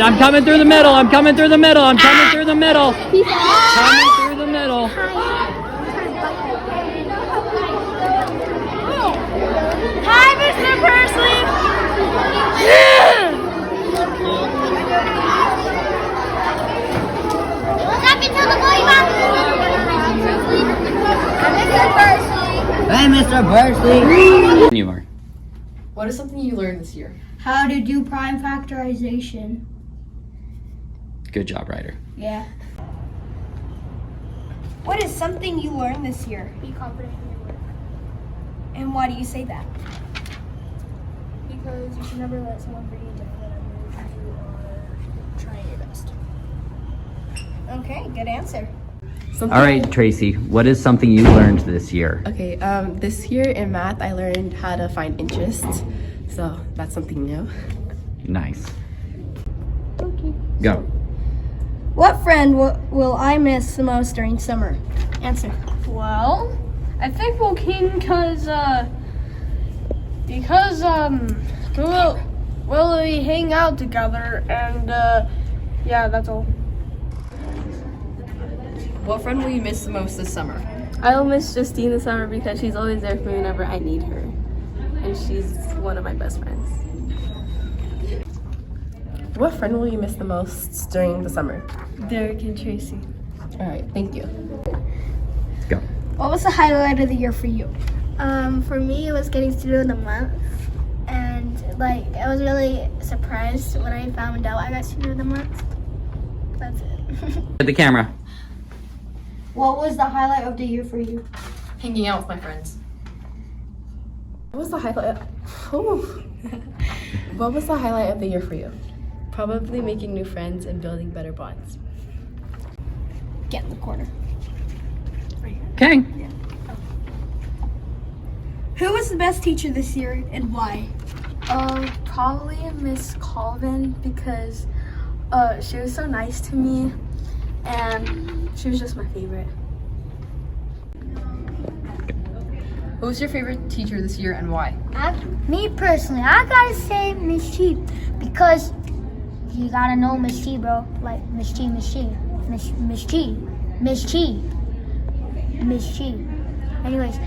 I'm coming through the middle. I'm coming through the middle. I'm coming through the middle. Coming through the middle. Hi, Mr. Persley. What's up into the volleyball? Mr. Persley. Hey, Mr. Persley. You are. What is something you learned this year? How to do prime factorization. Good job, Ryder. Yeah. What is something you learned this year? Be confident in your work. And why do you say that? Because you should never let someone bring you down whenever you are trying your best. Okay, good answer. All right, Tracy, what is something you learned this year? Okay, this year in math, I learned how to find interests. So that's something new. Nice. Okay. Go. What friend will I miss the most during summer? Answer. Well, I think Joaquin, because we'll be hang out together, and yeah, that's all. What friend will you miss the most this summer? I'll miss Justine this summer because she's always there for me whenever I need her, and she's one of my best friends. What friend will you miss the most during the summer? Derek and Tracy. All right, thank you. Go. What was the highlight of the year for you? For me, it was getting student of the month, and I was really surprised when I found out I got student of the month. That's it. At the camera. What was the highlight of the year for you? Hanging out with my friends. What was the highlight? Oh. What was the highlight of the year for you? Probably making new friends and building better bonds. Get in the corner. Okay. Who was the best teacher this year and why? Probably Miss Colvin because she was so nice to me, and she was just my favorite. Who's your favorite teacher this year and why? Me personally, I gotta say Miss T because you gotta know Miss T, bro. Like Miss T. Anyways,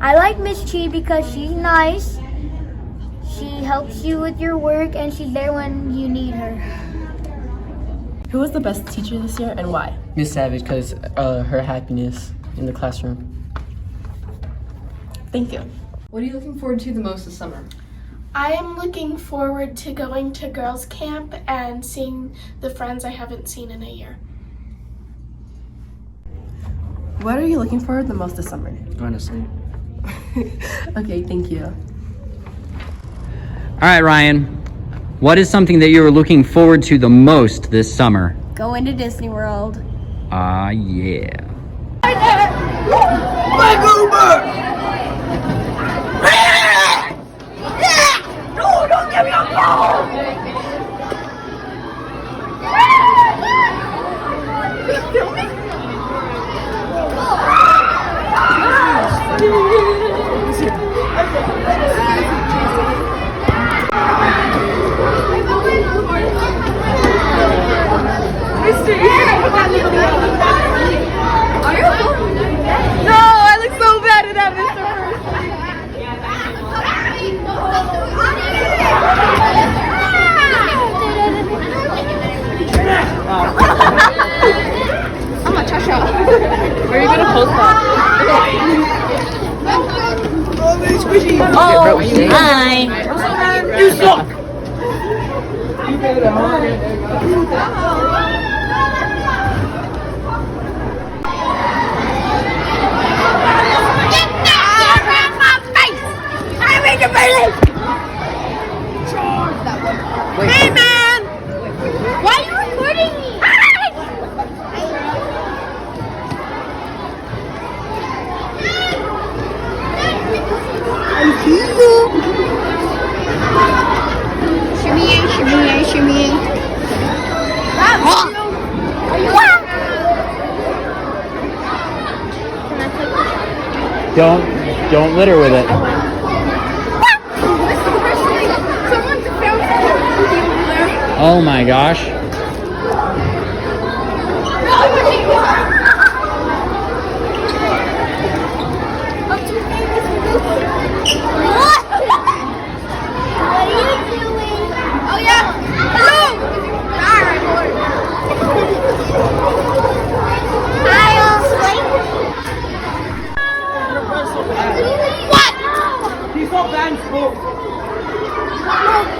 I like Miss T because she's nice. She helps you with your work and she's there when you need her. Who was the best teacher this year and why? Miss Savage, because her happiness in the classroom. Thank you. What are you looking forward to the most this summer? I am looking forward to going to girls' camp and seeing the friends I haven't seen in a year. What are you looking forward the most this summer? Going to sleep. Okay, thank you. All right, Ryan. What is something that you were looking forward to the most this summer? Going to Disney World. Yeah. Where are you gonna post that? Oh, hi. You suck! Hey man! Why are you recording me? Shimmy. Don't litter with it. Oh my gosh. Please don't ban school.